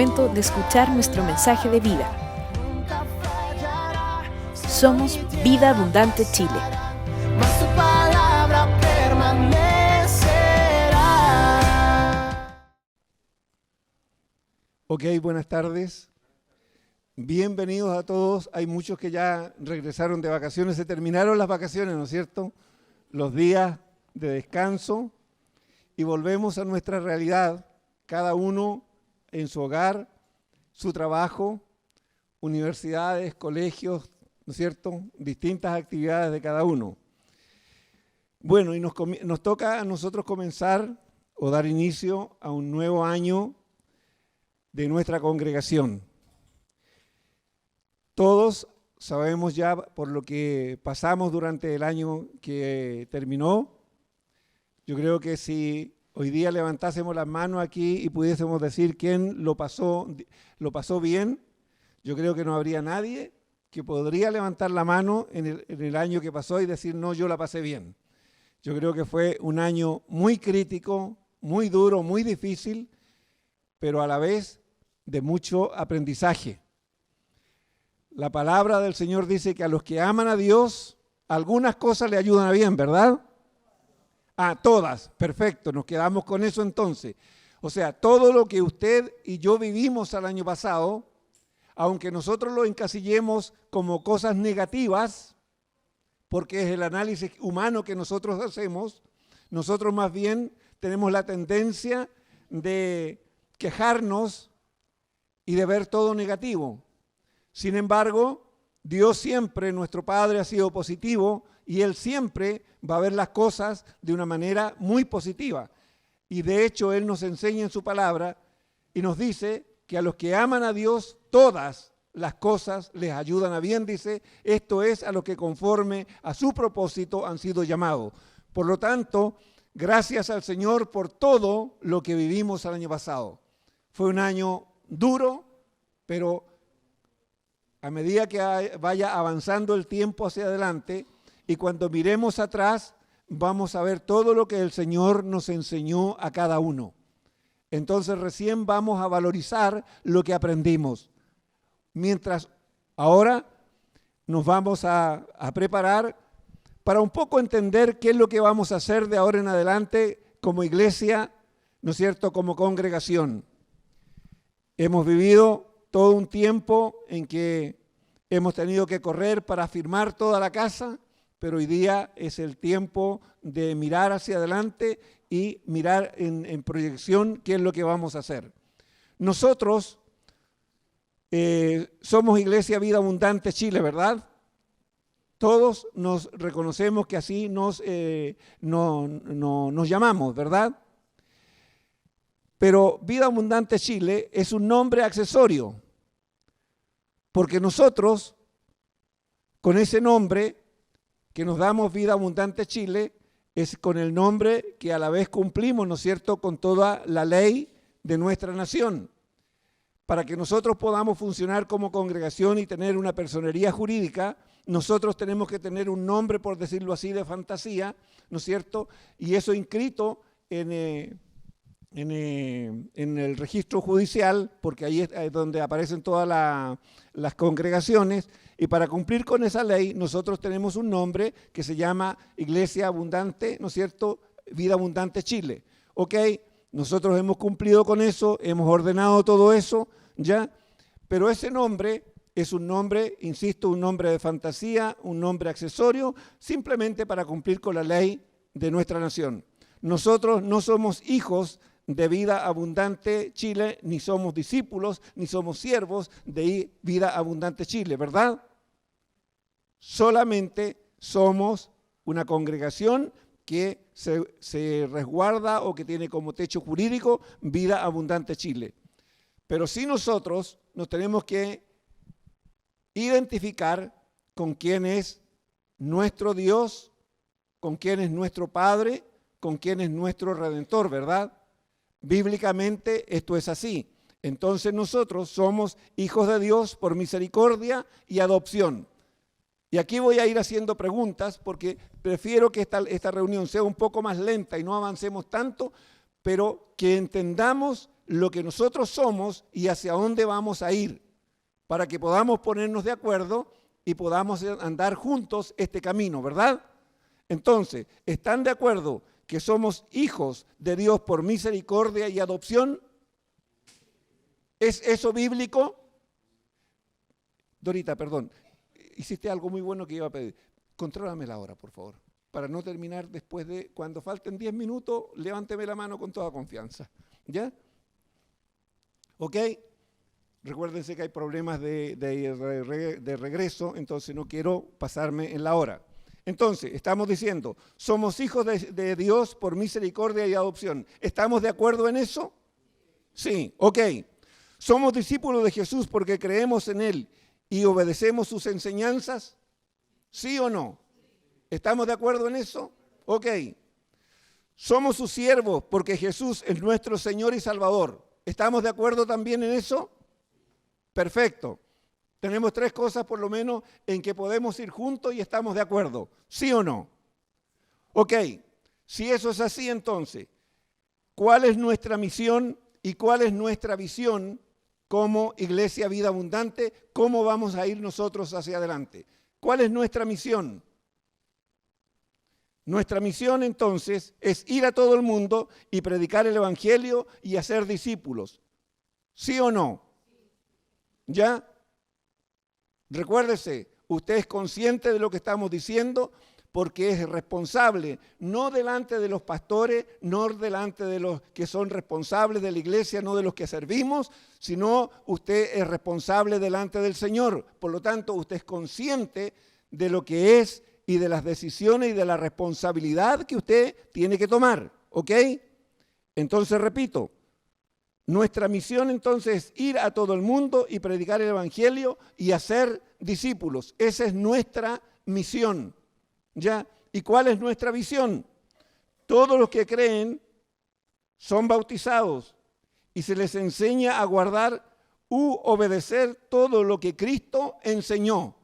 momento de escuchar nuestro mensaje de vida. Somos Vida Abundante Chile. Mas tu palabra permanecerá. Ok, buenas tardes. Bienvenidos a todos. Hay muchos que ya regresaron de vacaciones. Se terminaron las vacaciones, ¿no es cierto? Los días de descanso y volvemos a nuestra realidad, cada uno en su hogar, su trabajo, universidades, colegios, ¿no es cierto? Distintas actividades de cada uno. Bueno, y nos toca a nosotros comenzar o dar inicio a un nuevo año de nuestra congregación. Todos sabemos ya por lo que pasamos durante el año que terminó. Yo creo que si hoy día levantásemos las manos aquí y pudiésemos decir quién lo pasó bien, yo creo que no habría nadie que podría levantar la mano en el año que pasó y decir, no, yo la pasé bien. Yo creo que fue un año muy crítico, muy duro, muy difícil, pero a la vez de mucho aprendizaje. La palabra del Señor dice que a los que aman a Dios, algunas cosas le ayudan a bien, ¿verdad? Todas, perfecto, nos quedamos con eso entonces. O sea, todo lo que usted y yo vivimos el año pasado, aunque nosotros lo encasillemos como cosas negativas, porque es el análisis humano que nosotros hacemos, nosotros más bien tenemos la tendencia de quejarnos y de ver todo negativo. Sin embargo, Dios siempre, nuestro Padre, ha sido positivo y Él siempre va a ver las cosas de una manera muy positiva. Y de hecho, Él nos enseña en su palabra y nos dice que a los que aman a Dios, todas las cosas les ayudan a bien, dice, esto es a los que conforme a su propósito han sido llamados. Por lo tanto, gracias al Señor por todo lo que vivimos el año pasado. Fue un año duro, pero a medida que vaya avanzando el tiempo hacia adelante y cuando miremos atrás, vamos a ver todo lo que el Señor nos enseñó a cada uno. Entonces recién vamos a valorizar lo que aprendimos. Mientras ahora nos vamos a preparar para un poco entender qué es lo que vamos a hacer de ahora en adelante como iglesia, ¿no es cierto?, como congregación. Hemos vivido todo un tiempo en que hemos tenido que correr para firmar toda la casa, pero hoy día es el tiempo de mirar hacia adelante y mirar en proyección qué es lo que vamos a hacer. Nosotros somos Iglesia Vida Abundante Chile, ¿verdad? Todos nos reconocemos que así nos llamamos, ¿verdad? Pero Vida Abundante Chile es un nombre accesorio, porque nosotros, con ese nombre que nos damos Vida Abundante Chile, es con el nombre que a la vez cumplimos, ¿no es cierto?, con toda la ley de nuestra nación. Para que nosotros podamos funcionar como congregación y tener una personería jurídica, nosotros tenemos que tener un nombre, por decirlo así, de fantasía, ¿no es cierto?, y eso inscrito en el registro judicial, porque ahí es donde aparecen todas las congregaciones, y para cumplir con esa ley nosotros tenemos un nombre que se llama Iglesia Abundante, ¿no es cierto?, Vida Abundante Chile. Ok, nosotros hemos cumplido con eso, hemos ordenado todo eso, ¿ya? Pero ese nombre es un nombre, insisto, un nombre de fantasía, un nombre accesorio, simplemente para cumplir con la ley de nuestra nación. Nosotros no somos hijos de Vida Abundante Chile, ni somos discípulos, ni somos siervos de Vida Abundante Chile, ¿verdad? Solamente somos una congregación que se resguarda o que tiene como techo jurídico Vida Abundante Chile. Pero sí nosotros nos tenemos que identificar con quién es nuestro Dios, con quién es nuestro Padre, con quién es nuestro Redentor, ¿verdad? Bíblicamente esto es así. Entonces nosotros somos hijos de Dios por misericordia y adopción. Y aquí voy a ir haciendo preguntas porque prefiero que esta reunión sea un poco más lenta y no avancemos tanto, pero que entendamos lo que nosotros somos y hacia dónde vamos a ir, para que podamos ponernos de acuerdo y podamos andar juntos este camino, ¿verdad? Entonces, ¿están de acuerdo que somos hijos de Dios por misericordia y adopción? ¿Es eso bíblico? Dorita, perdón, hiciste algo muy bueno que iba a pedir. Contrólame la hora, por favor, para no terminar después de, cuando falten 10 minutos, levánteme la mano con toda confianza, ¿ya? ¿Ok? Recuérdense que hay problemas de regreso, entonces no quiero pasarme en la hora. Entonces, estamos diciendo, somos hijos de Dios por misericordia y adopción. ¿Estamos de acuerdo en eso? Sí, ok. ¿Somos discípulos de Jesús porque creemos en Él y obedecemos sus enseñanzas? ¿Sí o no? ¿Estamos de acuerdo en eso? Ok. ¿Somos sus siervos porque Jesús es nuestro Señor y Salvador? ¿Estamos de acuerdo también en eso? Perfecto. Tenemos 3 cosas por lo menos en que podemos ir juntos y estamos de acuerdo. ¿Sí o no? Ok. Si eso es así, entonces, ¿cuál es nuestra misión y cuál es nuestra visión como Iglesia Vida Abundante? ¿Cómo vamos a ir nosotros hacia adelante? ¿Cuál es nuestra misión? Nuestra misión entonces es ir a todo el mundo y predicar el Evangelio y hacer discípulos. ¿Sí o no? ¿Ya? Recuérdese, usted es consciente de lo que estamos diciendo porque es responsable, no delante de los pastores, no delante de los que son responsables de la iglesia, no de los que servimos, sino usted es responsable delante del Señor. Por lo tanto, usted es consciente de lo que es y de las decisiones y de la responsabilidad que usted tiene que tomar, ¿ok? Entonces, repito, nuestra misión entonces es ir a todo el mundo y predicar el Evangelio y hacer discípulos. Esa es nuestra misión, ¿ya? ¿Y cuál es nuestra visión? Todos los que creen son bautizados y se les enseña a guardar u obedecer todo lo que Cristo enseñó.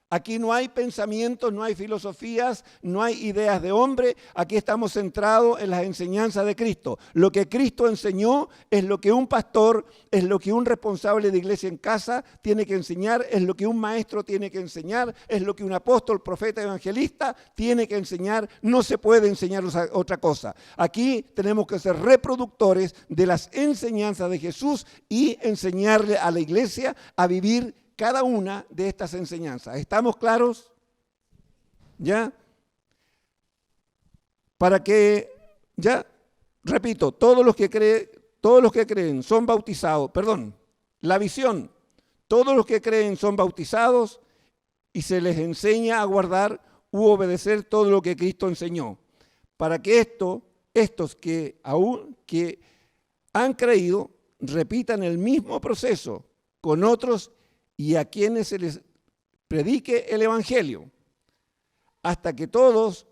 Aquí no hay pensamientos, no hay filosofías, no hay ideas de hombre. Aquí estamos centrados en las enseñanzas de Cristo. Lo que Cristo enseñó es lo que un pastor, es lo que un responsable de iglesia en casa tiene que enseñar, es lo que un maestro tiene que enseñar, es lo que un apóstol, profeta, evangelista tiene que enseñar. No se puede enseñar otra cosa. Aquí tenemos que ser reproductores de las enseñanzas de Jesús y enseñarle a la iglesia a vivir cada una de estas enseñanzas. ¿Estamos claros? ¿Ya? Para que, ya, repito, todos los que creen son bautizados, la visión, todos los que creen son bautizados y se les enseña a guardar u obedecer todo lo que Cristo enseñó. Para que estos que han creído repitan el mismo proceso con otros y a quienes se les predique el Evangelio, hasta que todos,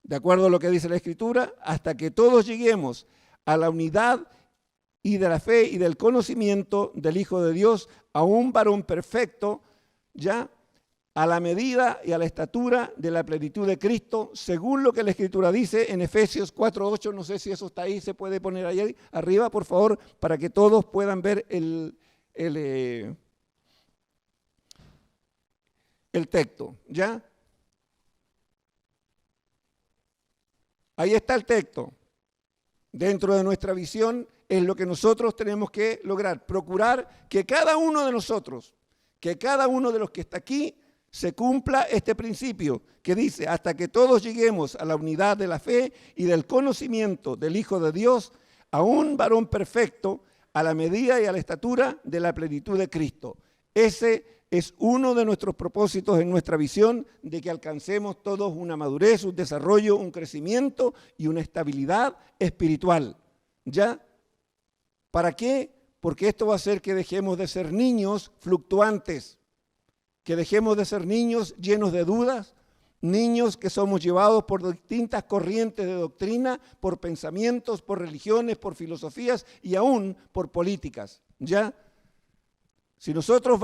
de acuerdo a lo que dice la Escritura, hasta que todos lleguemos a la unidad y de la fe y del conocimiento del Hijo de Dios, a un varón perfecto, ya a la medida y a la estatura de la plenitud de Cristo, según lo que la Escritura dice en Efesios 4:8, no sé si eso está ahí, se puede poner ahí arriba, por favor, para que todos puedan ver el texto, ¿ya? Ahí está el texto. Dentro de nuestra visión es lo que nosotros tenemos que lograr, procurar que cada uno de nosotros, que cada uno de los que está aquí, se cumpla este principio que dice, hasta que todos lleguemos a la unidad de la fe y del conocimiento del Hijo de Dios, a un varón perfecto, a la medida y a la estatura de la plenitud de Cristo. Ese es uno de nuestros propósitos en nuestra visión de que alcancemos todos una madurez, un desarrollo, un crecimiento y una estabilidad espiritual. ¿Ya? ¿Para qué? Porque esto va a hacer que dejemos de ser niños fluctuantes, que dejemos de ser niños llenos de dudas, niños que somos llevados por distintas corrientes de doctrina, por pensamientos, por religiones, por filosofías y aún por políticas. ¿Ya? Si nosotros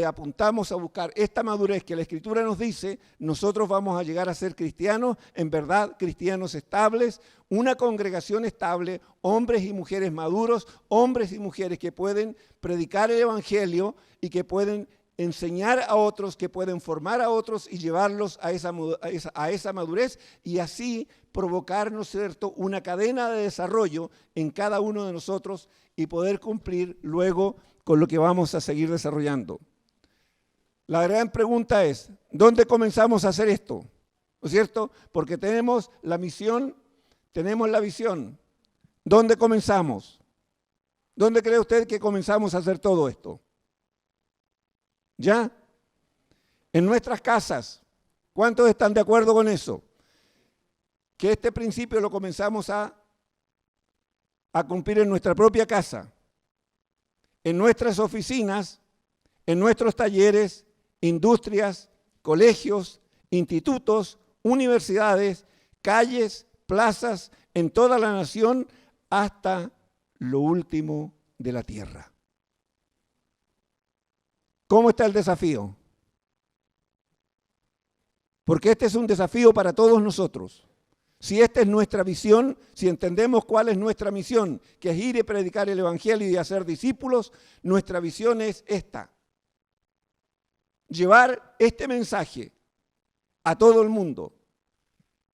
apuntamos a buscar esta madurez que la Escritura nos dice, nosotros vamos a llegar a ser cristianos, en verdad cristianos estables, una congregación estable, hombres y mujeres maduros, hombres y mujeres que pueden predicar el Evangelio y que pueden enseñar a otros, que pueden formar a otros y llevarlos a esa madurez y así provocar, ¿no es cierto?, una cadena de desarrollo en cada uno de nosotros y poder cumplir luego con lo que vamos a seguir desarrollando. La gran pregunta es, ¿dónde comenzamos a hacer esto? ¿No es cierto? Porque tenemos la misión, tenemos la visión. ¿Dónde comenzamos? ¿Dónde cree usted que comenzamos a hacer todo esto? ¿Ya? En nuestras casas. ¿Cuántos están de acuerdo con eso? Que este principio lo comenzamos a cumplir en nuestra propia casa, en nuestras oficinas, en nuestros talleres, industrias, colegios, institutos, universidades, calles, plazas, en toda la nación, hasta lo último de la tierra. ¿Cómo está el desafío? Porque este es un desafío para todos nosotros. Si esta es nuestra visión, si entendemos cuál es nuestra misión, que es ir y predicar el Evangelio y hacer discípulos, nuestra visión es esta. Llevar este mensaje a todo el mundo.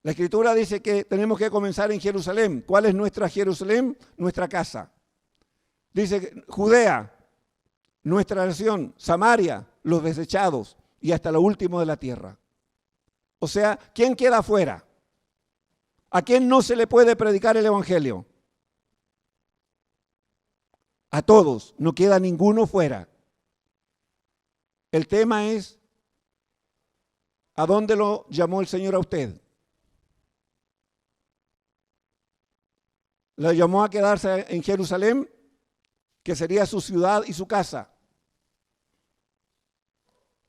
La Escritura dice que tenemos que comenzar en Jerusalén. ¿Cuál es nuestra Jerusalén? Nuestra casa. Dice Judea, nuestra nación, Samaria, los desechados y hasta lo último de la tierra. O sea, ¿quién queda afuera? ¿A quién no se le puede predicar el Evangelio? A todos, no queda ninguno fuera. El tema es, ¿a dónde lo llamó el Señor a usted? ¿Lo llamó a quedarse en Jerusalén, que sería su ciudad y su casa?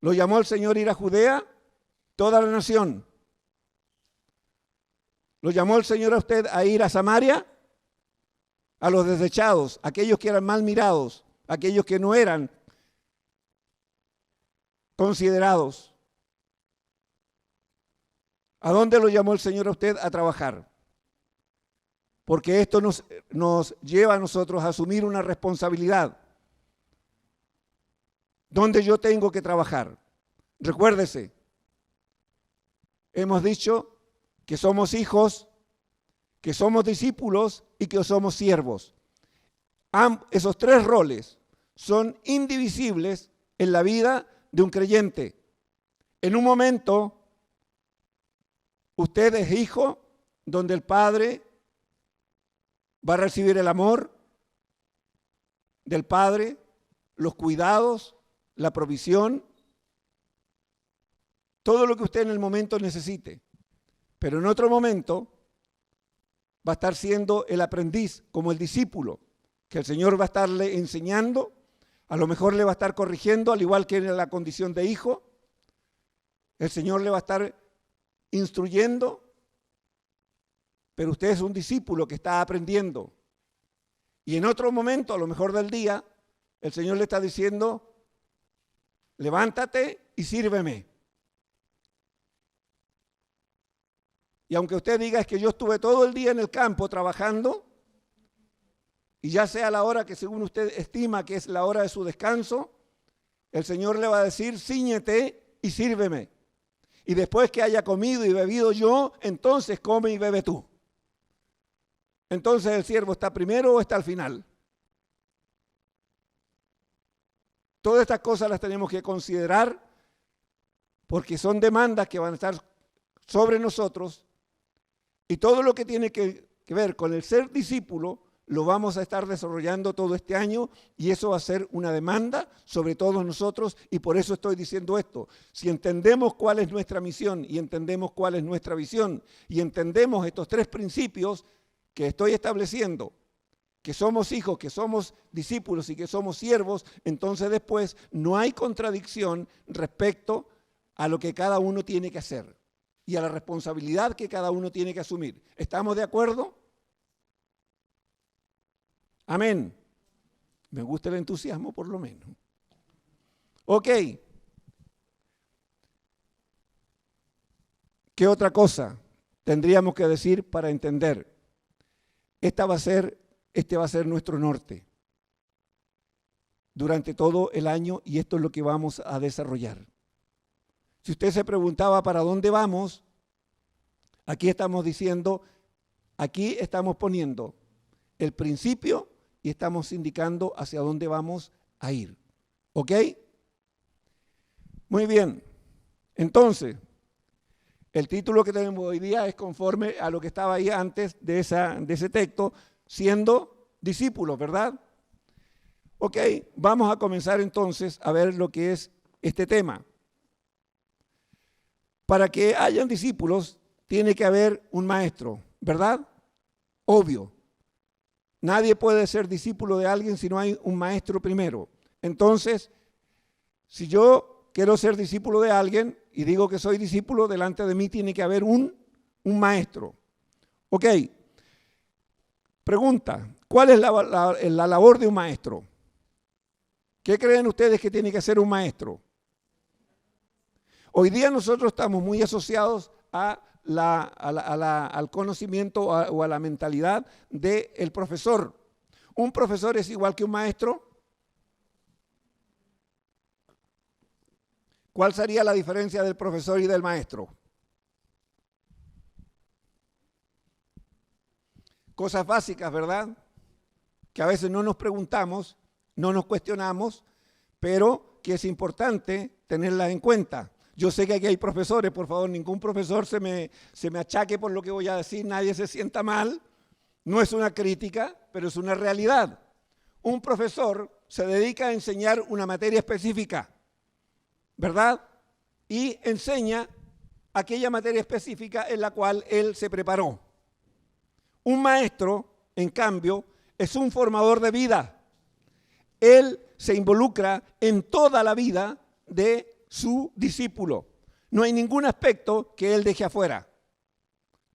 ¿Lo llamó el Señor a ir a Judea? Toda la nación. ¿Lo llamó el Señor a usted a ir a Samaria? A los desechados, aquellos que eran mal mirados, aquellos que no eran considerados. ¿A dónde lo llamó el Señor a usted a trabajar? Porque esto nos lleva a nosotros a asumir una responsabilidad. ¿Dónde yo tengo que trabajar? Recuérdese, hemos dicho que somos hijos, que somos discípulos y que somos siervos. Esos tres roles son indivisibles en la vida de un creyente. En un momento, usted es hijo, donde el Padre va a recibir el amor del Padre, los cuidados, la provisión, todo lo que usted en el momento necesite. Pero en otro momento va a estar siendo el aprendiz, como el discípulo, que el Señor va a estarle enseñando, a lo mejor le va a estar corrigiendo, al igual que en la condición de hijo. El Señor le va a estar instruyendo, pero usted es un discípulo que está aprendiendo. Y en otro momento, a lo mejor del día, el Señor le está diciendo, levántate y sírveme. Y aunque usted diga es que yo estuve todo el día en el campo trabajando, y ya sea la hora que según usted estima que es la hora de su descanso, el Señor le va a decir, cíñete y sírveme. Y después que haya comido y bebido yo, entonces come y bebe tú. Entonces el siervo está primero o está al final. Todas estas cosas las tenemos que considerar porque son demandas que van a estar sobre nosotros. Y todo lo que tiene que ver con el ser discípulo lo vamos a estar desarrollando todo este año y eso va a ser una demanda sobre todos nosotros y por eso estoy diciendo esto. Si entendemos cuál es nuestra misión y entendemos cuál es nuestra visión y entendemos estos tres principios que estoy estableciendo, que somos hijos, que somos discípulos y que somos siervos, entonces después no hay contradicción respecto a lo que cada uno tiene que hacer y a la responsabilidad que cada uno tiene que asumir. ¿Estamos de acuerdo? Amén. Me gusta el entusiasmo por lo menos. Ok. ¿Qué otra cosa tendríamos que decir para entender? Este va a ser nuestro norte durante todo el año y esto es lo que vamos a desarrollar. Si usted se preguntaba para dónde vamos, aquí estamos diciendo, aquí estamos poniendo el principio y estamos indicando hacia dónde vamos a ir. ¿Ok? Muy bien. Entonces, el título que tenemos hoy día es conforme a lo que estaba ahí antes de ese texto, siendo discípulos, ¿verdad? Ok, vamos a comenzar entonces a ver lo que es este tema. Para que hayan discípulos, tiene que haber un maestro, ¿verdad? Obvio. Nadie puede ser discípulo de alguien si no hay un maestro primero. Entonces, si yo quiero ser discípulo de alguien y digo que soy discípulo, delante de mí tiene que haber un maestro. Ok. Pregunta, ¿cuál es la labor de un maestro? ¿Qué creen ustedes que tiene que hacer un maestro? Hoy día nosotros estamos muy asociados al conocimiento o a la mentalidad del profesor. ¿Un profesor es igual que un maestro? ¿Cuál sería la diferencia del profesor y del maestro? Cosas básicas, ¿verdad? Que a veces no nos preguntamos, no nos cuestionamos, pero que es importante tenerlas en cuenta. Yo sé que aquí hay profesores, por favor, ningún profesor se me achaque por lo que voy a decir, nadie se sienta mal. No es una crítica, pero es una realidad. Un profesor se dedica a enseñar una materia específica, ¿verdad? Y enseña aquella materia específica en la cual él se preparó. Un maestro, en cambio, es un formador de vida. Él se involucra en toda la vida de su discípulo. No hay ningún aspecto que él deje afuera.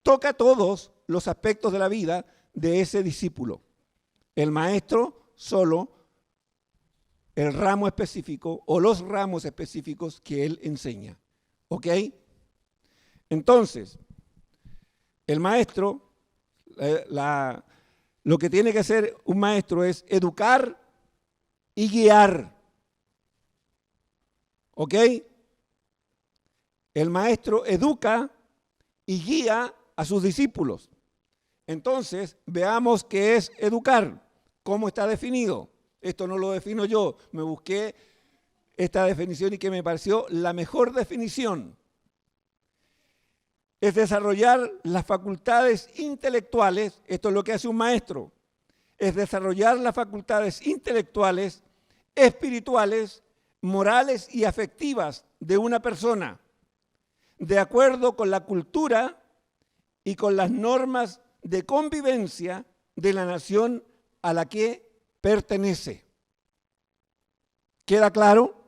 Toca todos los aspectos de la vida de ese discípulo. El maestro solo el ramo específico o los ramos específicos que él enseña. ¿Ok? Entonces, el maestro, lo que tiene que hacer un maestro es educar y guiar. ¿Ok? El maestro educa y guía a sus discípulos. Entonces, veamos qué es educar, cómo está definido. Esto no lo defino yo, me busqué esta definición y que me pareció la mejor definición. Es desarrollar las facultades intelectuales, esto es lo que hace un maestro, es desarrollar las facultades intelectuales, espirituales, morales y afectivas de una persona, de acuerdo con la cultura y con las normas de convivencia de la nación a la que pertenece. ¿Queda claro?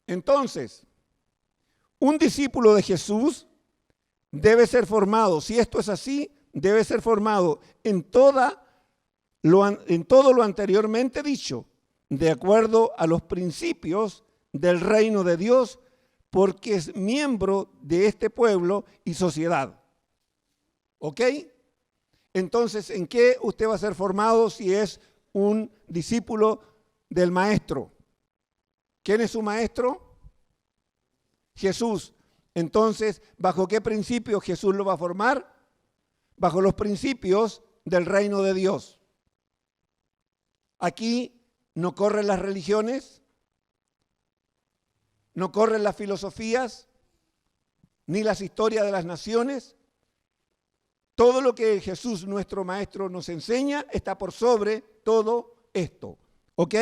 Entonces, un discípulo de Jesús debe ser formado, si esto es así, debe ser formado en todo lo anteriormente dicho, de acuerdo a los principios del reino de Dios, porque es miembro de este pueblo y sociedad. ¿Ok? Entonces, ¿en qué usted va a ser formado si es un discípulo del maestro? ¿Quién es su maestro? Jesús. Entonces, ¿bajo qué principios Jesús lo va a formar? Bajo los principios del reino de Dios. Aquí no corren las religiones, no corren las filosofías, ni las historias de las naciones. Todo lo que Jesús, nuestro Maestro, nos enseña está por sobre todo esto. ¿Ok?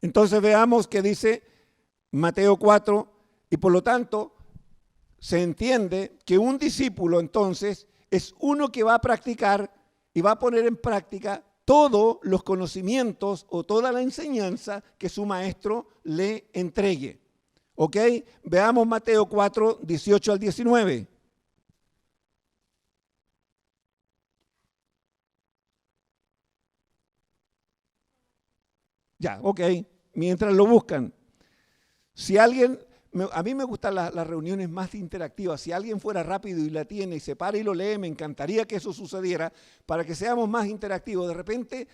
Entonces veamos qué dice Mateo 4, y por lo tanto se entiende que un discípulo entonces es uno que va a practicar y va a poner en práctica todos los conocimientos o toda la enseñanza que su maestro le entregue. ¿Ok? Veamos Mateo 4, 18 al 19. Ya, ok, mientras lo buscan. Si alguien, a mí me gustan las reuniones más interactivas. Si alguien fuera rápido y la tiene y se para y lo lee, me encantaría que eso sucediera para que seamos más interactivos. De repente,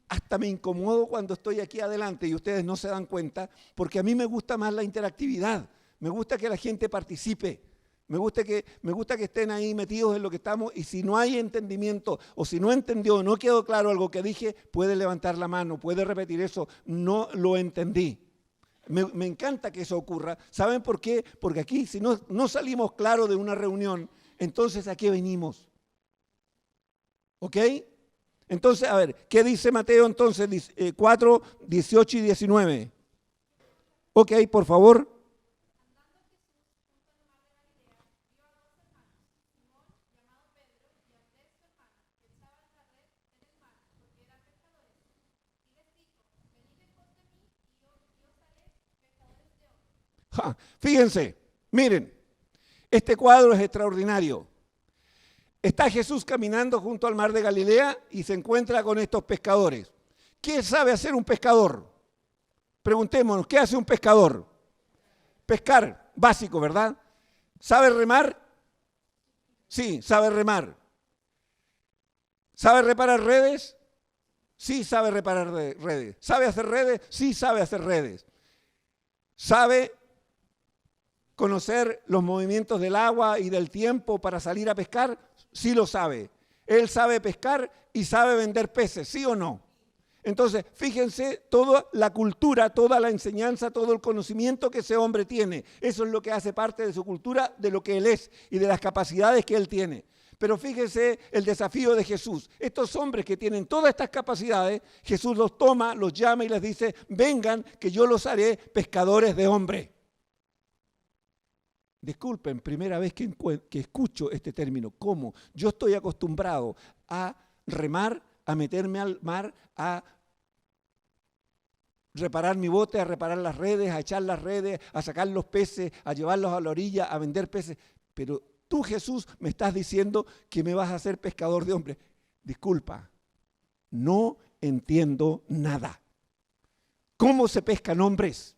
hasta me incomodo cuando estoy aquí adelante y ustedes no se dan cuenta, porque a mí me gusta más la interactividad. Me gusta que la gente participe. Me gusta que estén ahí metidos en lo que estamos, y si no hay entendimiento o si no entendió o no quedó claro algo que dije, puede levantar la mano, puede repetir eso, no lo entendí. Me encanta que eso ocurra. ¿Saben por qué? Porque aquí si no salimos claros de una reunión, entonces ¿a qué venimos? ¿Ok? Entonces, a ver, ¿qué dice Mateo entonces? 4, 18 y 19. Ok, por favor. Fíjense, miren, este cuadro es extraordinario. Está Jesús caminando junto al mar de Galilea y se encuentra con estos pescadores. ¿Qué sabe hacer un pescador? Preguntémonos, ¿qué hace un pescador? Pescar, básico, ¿verdad? ¿Sabe remar? Sí, sabe remar. ¿Sabe reparar redes? Sí, sabe reparar redes. ¿Sabe hacer redes? Sí, sabe hacer redes. ¿Sabe conocer los movimientos del agua y del tiempo para salir a pescar? Sí lo sabe. Él sabe pescar y sabe vender peces, ¿sí o no? Entonces, fíjense toda la cultura, toda la enseñanza, todo el conocimiento que ese hombre tiene. Eso es lo que hace parte de su cultura, de lo que él es y de las capacidades que él tiene. Pero fíjense el desafío de Jesús. Estos hombres que tienen todas estas capacidades, Jesús los toma, los llama y les dice, vengan que yo los haré pescadores de hombres. Disculpen, primera vez que escucho este término. ¿Cómo? Yo estoy acostumbrado a remar, a meterme al mar, a reparar mi bote, a reparar las redes, a echar las redes, a sacar los peces, a llevarlos a la orilla, a vender peces. Pero tú, Jesús, me estás diciendo que me vas a hacer pescador de hombres. Disculpa, no entiendo nada. ¿Cómo se pescan hombres?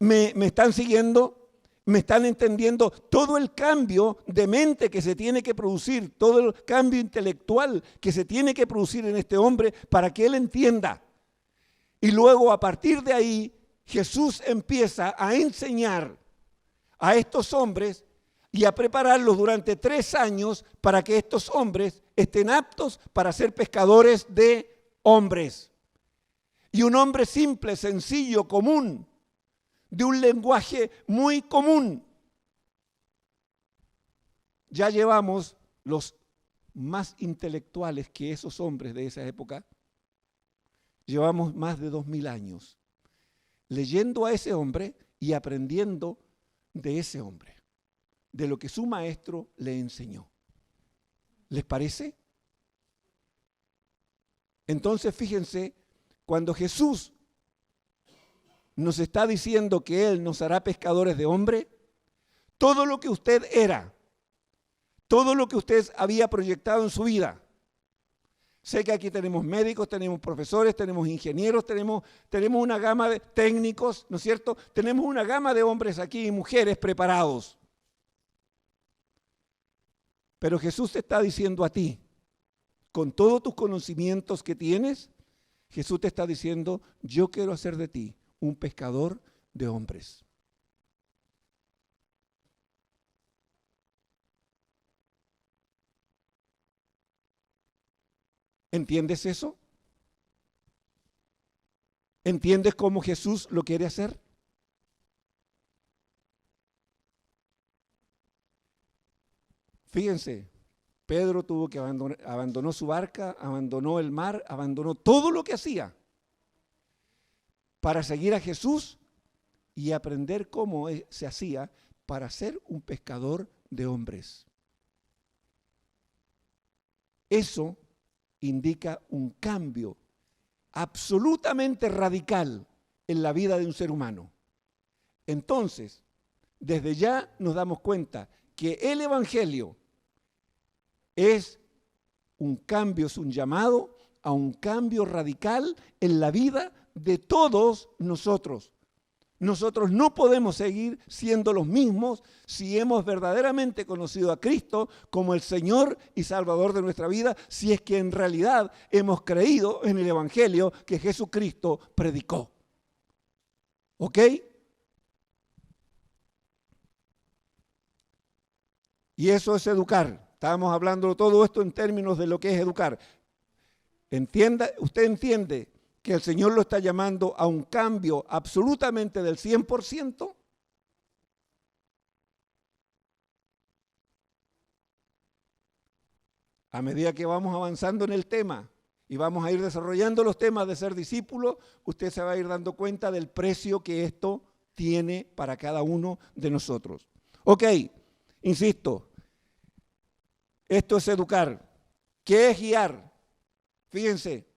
¿Me están siguiendo? ¿Me están entendiendo? Todo el cambio de mente que se tiene que producir, todo el cambio intelectual que se tiene que producir en este hombre para que él entienda. Y luego a partir de ahí, Jesús empieza a enseñar a estos hombres y a prepararlos durante 3 años para que estos hombres estén aptos para ser pescadores de hombres. Y un hombre simple, sencillo, común, de un lenguaje muy común. Ya llevamos los más intelectuales que esos hombres de esa época, llevamos más de 2000 años leyendo a ese hombre y aprendiendo de ese hombre, de lo que su maestro le enseñó. ¿Les parece? Entonces, fíjense, cuando Jesús nos está diciendo que Él nos hará pescadores de hombre, todo lo que usted era, todo lo que usted había proyectado en su vida. Sé que aquí tenemos médicos, tenemos profesores, tenemos ingenieros, tenemos una gama de técnicos, ¿no es cierto? Tenemos una gama de hombres aquí y mujeres preparados. Pero Jesús te está diciendo a ti, con todos tus conocimientos que tienes, Jesús te está diciendo, yo quiero hacer de ti un pescador de hombres. ¿Entiendes eso? ¿Entiendes cómo Jesús lo quiere hacer? Fíjense, Pedro tuvo que abandonó su barca, abandonó el mar, abandonó todo lo que hacía para seguir a Jesús y aprender cómo se hacía para ser un pescador de hombres. Eso indica un cambio absolutamente radical en la vida de un ser humano. Entonces, desde ya nos damos cuenta que el Evangelio es un cambio, es un llamado a un cambio radical en la vida de todos nosotros. Nosotros no podemos seguir siendo los mismos si hemos verdaderamente conocido a Cristo como el Señor y Salvador de nuestra vida, si es que en realidad hemos creído en el Evangelio que Jesucristo predicó. ¿Ok? Y eso es educar. Estábamos hablando de todo esto en términos de lo que es educar. Usted entiende que el Señor lo está llamando a un cambio absolutamente del 100%. A medida que vamos avanzando en el tema y vamos a ir desarrollando los temas de ser discípulo, usted se va a ir dando cuenta del precio que esto tiene para cada uno de nosotros. Ok, insisto, esto es educar. ¿Qué es guiar? Fíjense,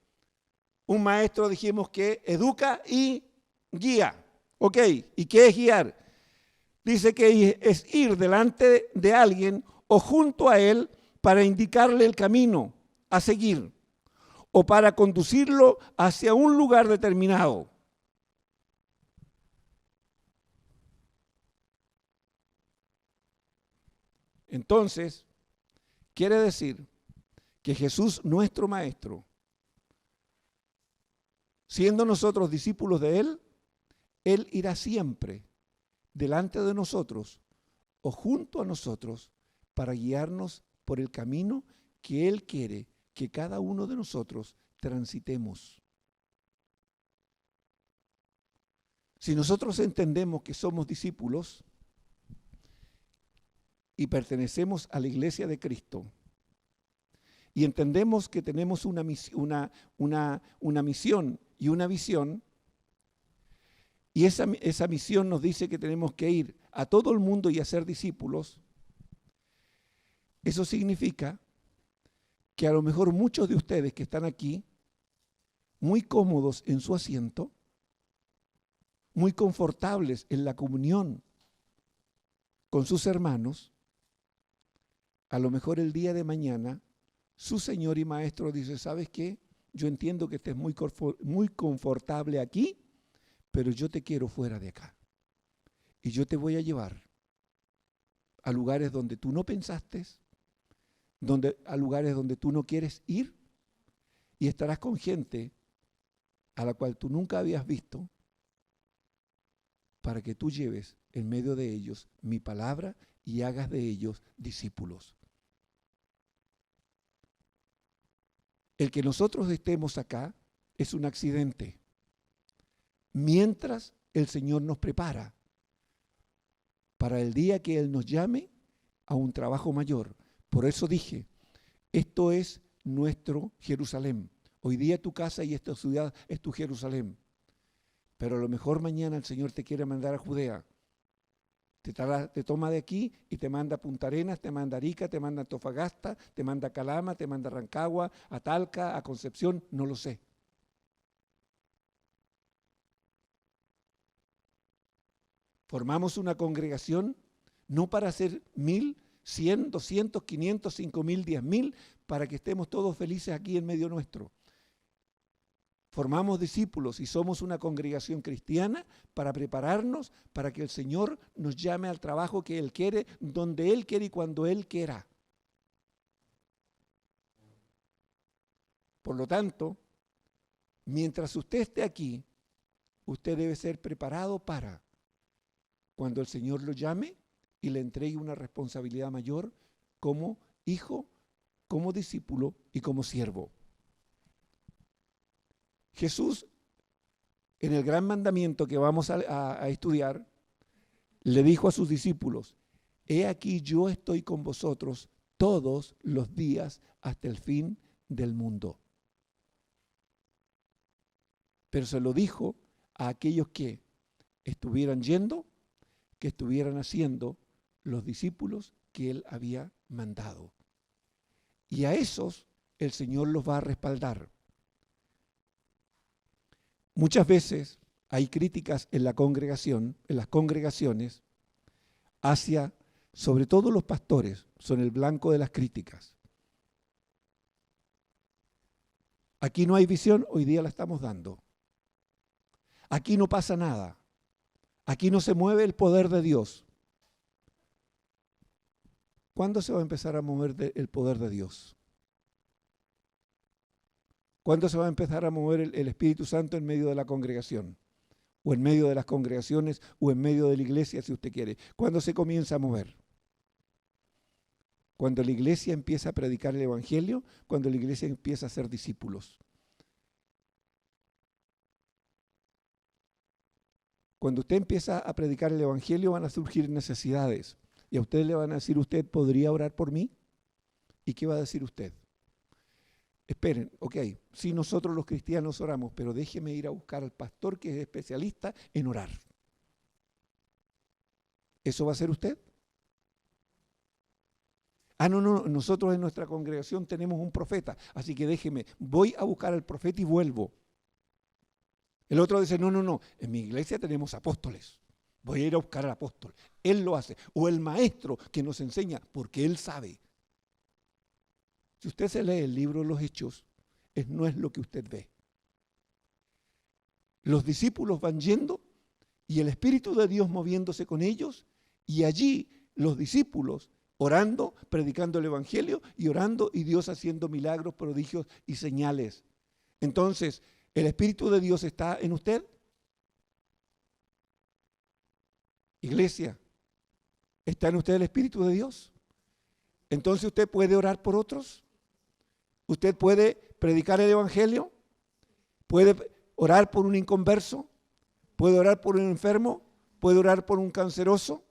un maestro dijimos que educa y guía. Ok, ¿y qué es guiar? Dice que es ir delante de alguien o junto a él para indicarle el camino a seguir o para conducirlo hacia un lugar determinado. Entonces, quiere decir que Jesús, nuestro Maestro, siendo nosotros discípulos de Él, Él irá siempre delante de nosotros o junto a nosotros para guiarnos por el camino que Él quiere que cada uno de nosotros transitemos. Si nosotros entendemos que somos discípulos y pertenecemos a la iglesia de Cristo, y entendemos que tenemos una misión y una visión, y esa misión nos dice que tenemos que ir a todo el mundo y hacer discípulos, eso significa que a lo mejor muchos de ustedes que están aquí, muy cómodos en su asiento, muy confortables en la comunión con sus hermanos, a lo mejor el día de mañana su Señor y Maestro dice, ¿sabes qué? Yo entiendo que estés muy confortable aquí, pero yo te quiero fuera de acá. Y yo te voy a llevar a lugares donde tú no pensaste, a lugares donde tú no quieres ir, y estarás con gente a la cual tú nunca habías visto, para que tú lleves en medio de ellos mi palabra y hagas de ellos discípulos. El que nosotros estemos acá es un accidente, mientras el Señor nos prepara para el día que Él nos llame a un trabajo mayor. Por eso dije, esto es nuestro Jerusalén. Hoy día tu casa y esta ciudad es tu Jerusalén. Pero a lo mejor mañana el Señor te quiere mandar a Judea. Te toma de aquí y te manda a Punta Arenas, te manda a Arica, te manda a Antofagasta, te manda a Calama, te manda a Rancagua, a Talca, a Concepción, no lo sé. Formamos una congregación no para hacer 1,000, 100, 200, 500, 5,000, 10,000, para que estemos todos felices aquí en medio nuestro. Formamos discípulos y somos una congregación cristiana para prepararnos para que el Señor nos llame al trabajo que Él quiere, donde Él quiere y cuando Él quiera. Por lo tanto, mientras usted esté aquí, usted debe ser preparado para cuando el Señor lo llame y le entregue una responsabilidad mayor como hijo, como discípulo y como siervo. Jesús, en el gran mandamiento que vamos a estudiar, le dijo a sus discípulos, he aquí yo estoy con vosotros todos los días hasta el fin del mundo. Pero se lo dijo a aquellos que estuvieran yendo, que estuvieran haciendo los discípulos que Él había mandado. Y a esos el Señor los va a respaldar. Muchas veces hay críticas en la congregación, en las congregaciones, hacia, sobre todo los pastores, son el blanco de las críticas, Aquí no hay visión, hoy día la estamos dando. Aquí no pasa nada. Aquí no se mueve el poder de Dios. ¿Cuándo se va a empezar a mover el poder de Dios? ¿Cuándo se va a empezar a mover el Espíritu Santo en medio de la congregación? O en medio de las congregaciones, o en medio de la iglesia, si usted quiere. ¿Cuándo se comienza a mover? Cuando la iglesia empieza a predicar el Evangelio, cuando la iglesia empieza a hacer discípulos. Cuando usted empieza a predicar el Evangelio van a surgir necesidades. Y a usted le van a decir, ¿usted podría orar por mí? ¿Y qué va a decir usted? Esperen, ok, sí, nosotros los cristianos oramos, pero déjeme ir a buscar al pastor que es especialista en orar. ¿Eso va a ser usted? No, nosotros en nuestra congregación tenemos un profeta, así que déjeme, voy a buscar al profeta y vuelvo. El otro dice, no, en mi iglesia tenemos apóstoles, voy a ir a buscar al apóstol, él lo hace. O el maestro que nos enseña, porque él sabe. Si usted se lee el libro de los Hechos, no es lo que usted ve. Los discípulos van yendo y el Espíritu de Dios moviéndose con ellos, y allí los discípulos orando, predicando el Evangelio y orando, y Dios haciendo milagros, prodigios y señales. Entonces, ¿el Espíritu de Dios está en usted? Iglesia, ¿está en usted el Espíritu de Dios? Entonces usted puede orar por otros. Usted puede predicar el Evangelio. Puede orar por un inconverso. Puede orar por un enfermo. Puede orar por un canceroso.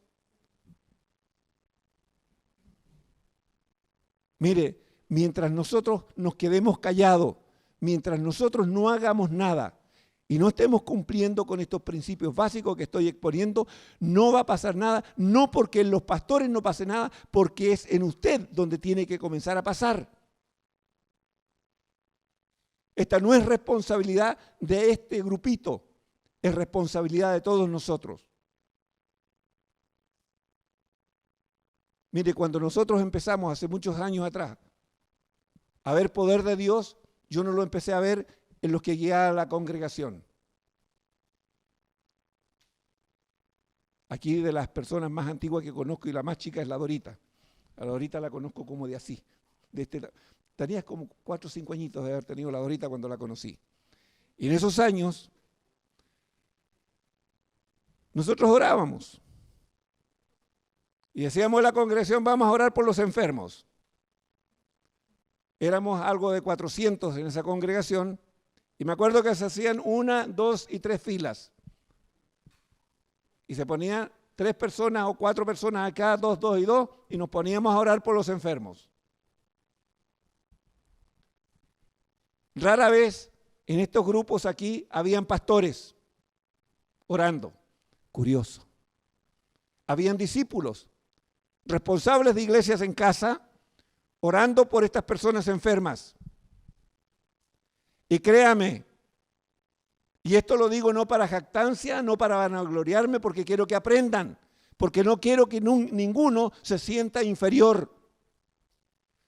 Mire, mientras nosotros nos quedemos callados, mientras nosotros no hagamos nada y no estemos cumpliendo con estos principios básicos que estoy exponiendo, no va a pasar nada, no porque en los pastores no pase nada, porque es en usted donde tiene que comenzar a pasar. Esta no es responsabilidad de este grupito, es responsabilidad de todos nosotros. Mire, cuando nosotros empezamos hace muchos años atrás a ver poder de Dios, yo no lo empecé a ver en los que guiaba la congregación. Aquí de las personas más antiguas que conozco y la más chica es la Dorita. A la Dorita la conozco como de así. Tenía como 4 o 5 añitos de haber tenido la Dorita cuando la conocí. Y en esos años nosotros orábamos. Y decíamos en la congregación, vamos a orar por los enfermos. Éramos algo de 400 en esa congregación. Y me acuerdo que se hacían 1, 2 y 3 filas. Y se ponían 3 personas o 4 personas acá, 2, 2 y 2, y nos poníamos a orar por los enfermos. Rara vez en estos grupos aquí habían pastores orando. Curioso. Habían discípulos, responsables de iglesias en casa, orando por estas personas enfermas. Y créame, y esto lo digo no para jactancia, no para vanagloriarme, porque quiero que aprendan, porque no quiero que ninguno se sienta inferior.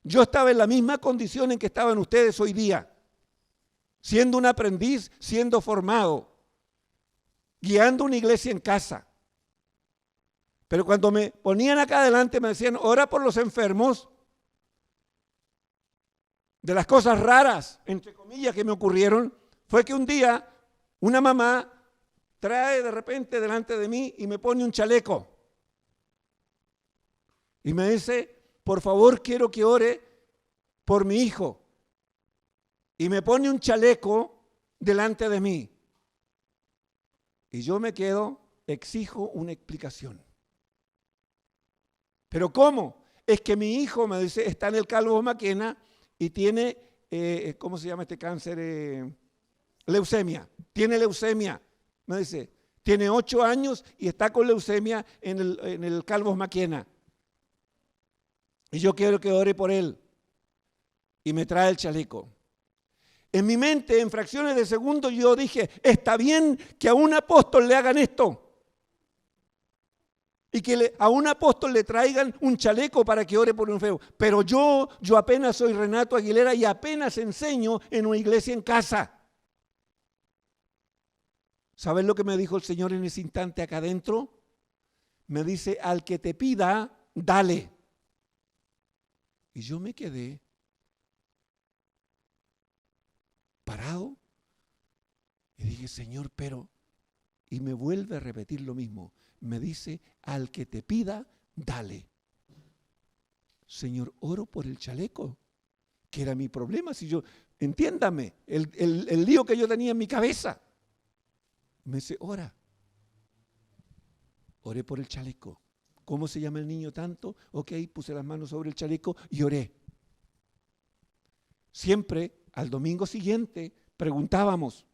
Yo estaba en la misma condición en que estaban ustedes hoy día, siendo un aprendiz, siendo formado, guiando una iglesia en casa. Pero cuando me ponían acá adelante me decían, ora por los enfermos. De las cosas raras, entre comillas, que me ocurrieron, fue que un día una mamá trae de repente delante de mí y me pone un chaleco. Y me dice, por favor, quiero que ore por mi hijo. Y me pone un chaleco delante de mí. Y yo me quedo, exijo una explicación. ¿Pero cómo? Es que mi hijo, me dice, está en el Calvo Maquena y tiene, ¿cómo se llama este cáncer? Leucemia. Tiene leucemia. Me dice, tiene 8 años y está con leucemia en el Calvo Maquena. Y yo quiero que ore por él. Y me trae el chaleco. En mi mente, en fracciones de segundo, yo dije, está bien que a un apóstol le hagan esto. y que a un apóstol le traigan un chaleco para que ore por un enfermo. Pero yo apenas soy Renato Aguilera y apenas enseño en una iglesia en casa. ¿Sabes lo que me dijo el Señor en ese instante acá adentro? Me dice, al que te pida, dale. Y yo me quedé parado y dije, Señor, pero... Y me vuelve a repetir lo mismo. Me dice, al que te pida, dale. Señor, oro por el chaleco, que era mi problema. Si yo, entiéndame, el lío que yo tenía en mi cabeza. Me dice, ora. Oré por el chaleco. ¿Cómo se llama el niño tanto? Ok, puse las manos sobre el chaleco y oré. Siempre, al domingo siguiente, preguntábamos,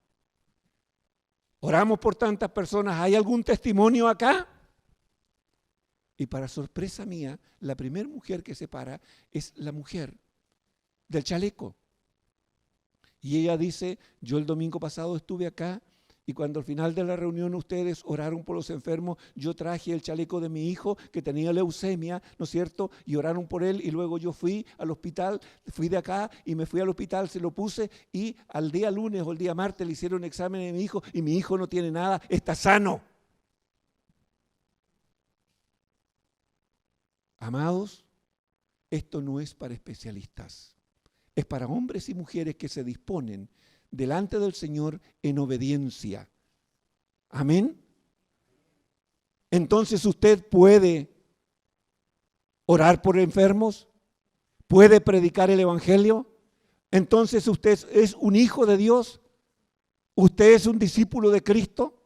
oramos por tantas personas, ¿hay algún testimonio acá? Y para sorpresa mía, la primera mujer que se para es la mujer del chaleco. Y ella dice, yo el domingo pasado estuve acá y cuando al final de la reunión ustedes oraron por los enfermos, yo traje el chaleco de mi hijo que tenía leucemia, ¿no es cierto? Y oraron por él y luego yo fui al hospital, fui de acá y me fui al hospital, se lo puse y al día lunes o el día martes le hicieron examen a mi hijo y mi hijo no tiene nada, está sano. Amados, esto no es para especialistas, es para hombres y mujeres que se disponen delante del Señor en obediencia. Amén. Entonces usted puede orar por enfermos, puede predicar el evangelio. Entonces usted es un hijo de Dios, usted es un discípulo de Cristo,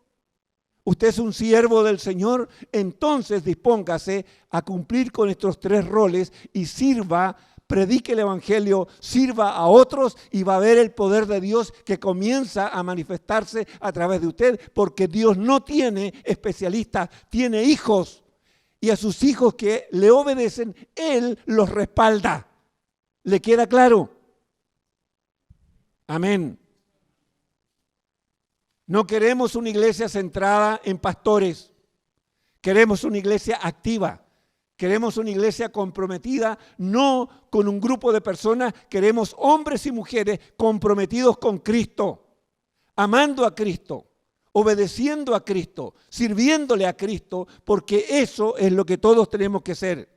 usted es un siervo del Señor. Entonces dispóngase a cumplir con estos tres roles y sirva. Predique el evangelio, sirva a otros y va a ver el poder de Dios que comienza a manifestarse a través de usted, porque Dios no tiene especialistas, tiene hijos y a sus hijos que le obedecen, Él los respalda. ¿Le queda claro? Amén. No queremos una iglesia centrada en pastores, queremos una iglesia activa. Queremos una iglesia comprometida, no con un grupo de personas, queremos hombres y mujeres comprometidos con Cristo, amando a Cristo, obedeciendo a Cristo, sirviéndole a Cristo, porque eso es lo que todos tenemos que ser.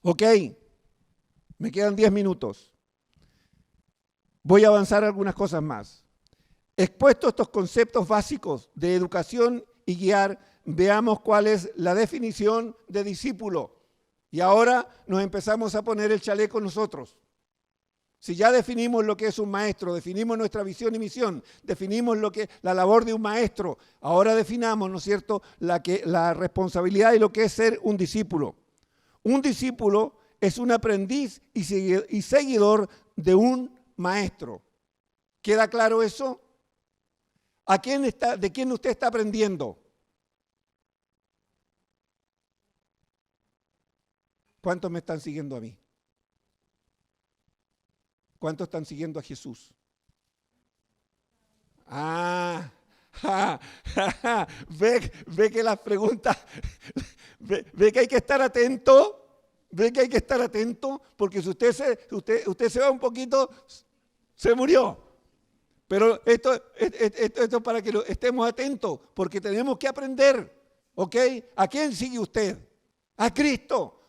Ok, me quedan 10 minutos. Voy a avanzar algunas cosas más. Expuestos estos conceptos básicos de educación y guiar, veamos cuál es la definición de discípulo. Y ahora nos empezamos a poner el chaleco nosotros. Si ya definimos lo que es un maestro, definimos nuestra visión y misión, definimos lo que la labor de un maestro, ahora definamos, ¿no es cierto?, la responsabilidad y lo que es ser un discípulo. Un discípulo es un aprendiz y seguidor de un maestro. ¿Queda claro eso? ¿De quién usted está aprendiendo? ¿Cuántos me están siguiendo a mí? ¿Cuántos están siguiendo a Jesús? Ve que las preguntas, ve que hay que estar atento, porque si usted se va un poquito, se murió. Pero esto es para que estemos atentos, porque tenemos que aprender, ¿ok? ¿A quién sigue usted? A Cristo.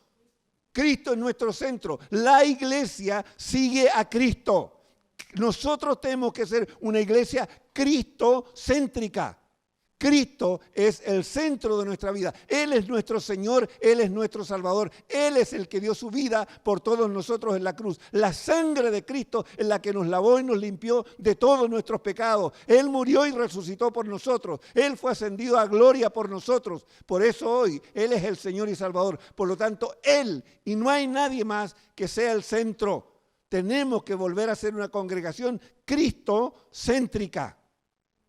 Cristo es nuestro centro. La iglesia sigue a Cristo. Nosotros tenemos que ser una iglesia cristocéntrica. Cristo es el centro de nuestra vida. Él es nuestro Señor, Él es nuestro Salvador. Él es el que dio su vida por todos nosotros en la cruz. La sangre de Cristo es la que nos lavó y nos limpió de todos nuestros pecados. Él murió y resucitó por nosotros. Él fue ascendido a gloria por nosotros. Por eso hoy Él es el Señor y Salvador. Por lo tanto, Él y no hay nadie más que sea el centro. Tenemos que volver a ser una congregación cristocéntrica.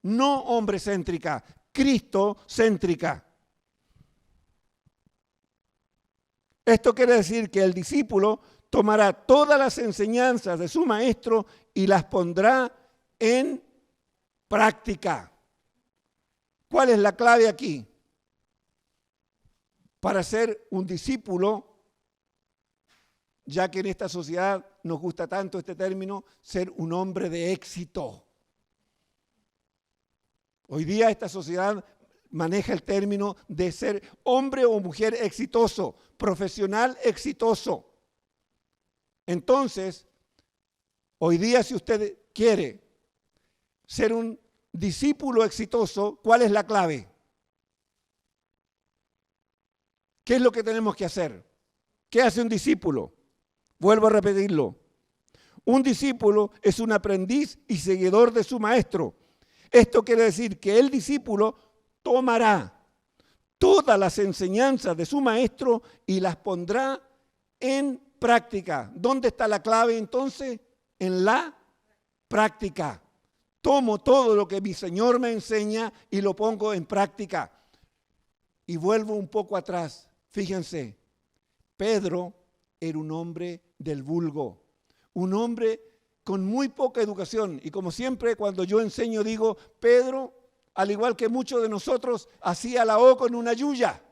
No hombrecéntrica, cristocéntrica. Esto quiere decir que el discípulo tomará todas las enseñanzas de su maestro y las pondrá en práctica. ¿Cuál es la clave aquí? Para ser un discípulo, ya que en esta sociedad nos gusta tanto este término, ser un hombre de éxito. Hoy día esta sociedad maneja el término de ser hombre o mujer exitoso, profesional exitoso. Entonces, hoy día si usted quiere ser un discípulo exitoso, ¿cuál es la clave? ¿Qué es lo que tenemos que hacer? ¿Qué hace un discípulo? Vuelvo a repetirlo. Un discípulo es un aprendiz y seguidor de su maestro. Esto quiere decir que el discípulo tomará todas las enseñanzas de su maestro y las pondrá en práctica. ¿Dónde está la clave entonces? En la práctica. Tomo todo lo que mi Señor me enseña y lo pongo en práctica. Y vuelvo un poco atrás. Fíjense, Pedro era un hombre del vulgo, un hombre con muy poca educación. Y como siempre cuando yo enseño digo, Pedro, al igual que muchos de nosotros, hacía la O con una yuya.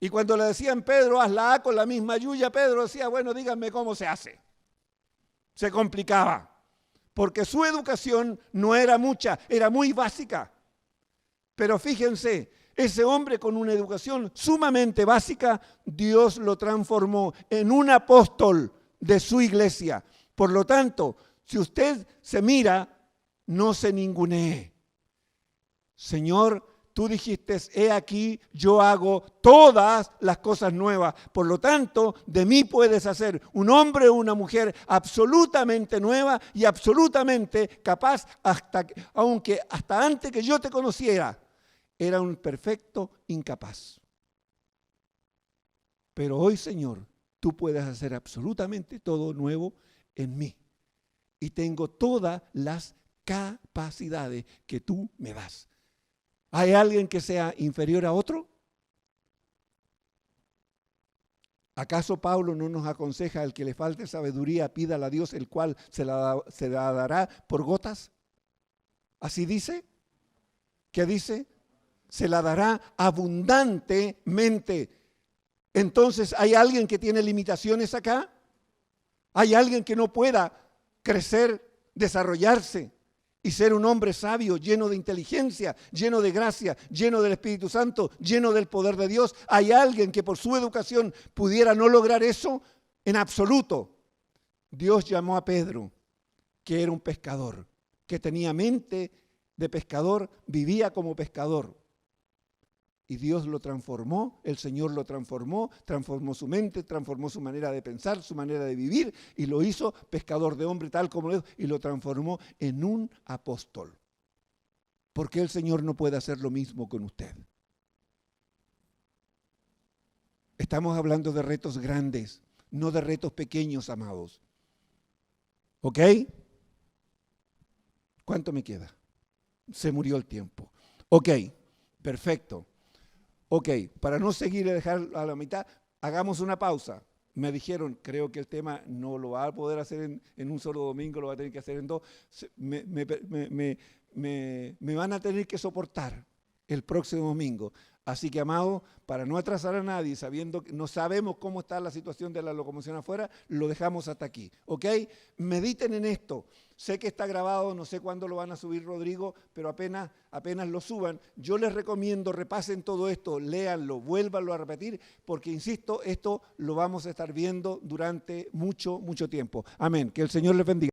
Y cuando le decían, Pedro, haz la A con la misma yuya, Pedro decía, bueno, díganme cómo se hace. Se complicaba, porque su educación no era mucha, era muy básica. Pero fíjense, ese hombre con una educación sumamente básica, Dios lo transformó en un apóstol de su iglesia. Por lo tanto, si usted se mira, no se ningunee. Señor, tú dijiste, he aquí, yo hago todas las cosas nuevas. Por lo tanto, de mí puedes hacer un hombre o una mujer absolutamente nueva y absolutamente capaz, aunque hasta antes que yo te conociera, era un perfecto incapaz. Pero hoy, Señor, tú puedes hacer absolutamente todo nuevo en mí. Y tengo todas las capacidades que tú me das. ¿Hay alguien que sea inferior a otro? ¿Acaso Pablo no nos aconseja al que le falte sabiduría, pídala a Dios, el cual se la dará por gotas? ¿Así dice? ¿Qué dice? Se la dará abundantemente. Entonces, ¿hay alguien que tiene limitaciones acá? ¿Hay alguien que no pueda crecer, desarrollarse y ser un hombre sabio, lleno de inteligencia, lleno de gracia, lleno del Espíritu Santo, lleno del poder de Dios? ¿Hay alguien que por su educación pudiera no lograr eso? En absoluto. Dios llamó a Pedro, que era un pescador, que tenía mente de pescador, vivía como pescador. Y Dios lo transformó, el Señor lo transformó su mente, transformó su manera de pensar, su manera de vivir, y lo hizo pescador de hombre tal como lo es, y lo transformó en un apóstol. ¿Por qué el Señor no puede hacer lo mismo con usted? Estamos hablando de retos grandes, no de retos pequeños, amados. ¿Ok? ¿Cuánto me queda? Se murió el tiempo. Ok, perfecto. Ok, para no seguir y dejar a la mitad, hagamos una pausa. Me dijeron, creo que el tema no lo va a poder hacer en un solo domingo, lo va a tener que hacer en dos. Me van a tener que soportar el próximo domingo. Así que, amado, para no atrasar a nadie, sabiendo que no sabemos cómo está la situación de la locomoción afuera, lo dejamos hasta aquí. ¿Ok? Mediten en esto. Sé que está grabado, no sé cuándo lo van a subir, Rodrigo, pero apenas lo suban, yo les recomiendo, repasen todo esto, léanlo, vuélvanlo a repetir, porque, insisto, esto lo vamos a estar viendo durante mucho, mucho tiempo. Amén. Que el Señor les bendiga.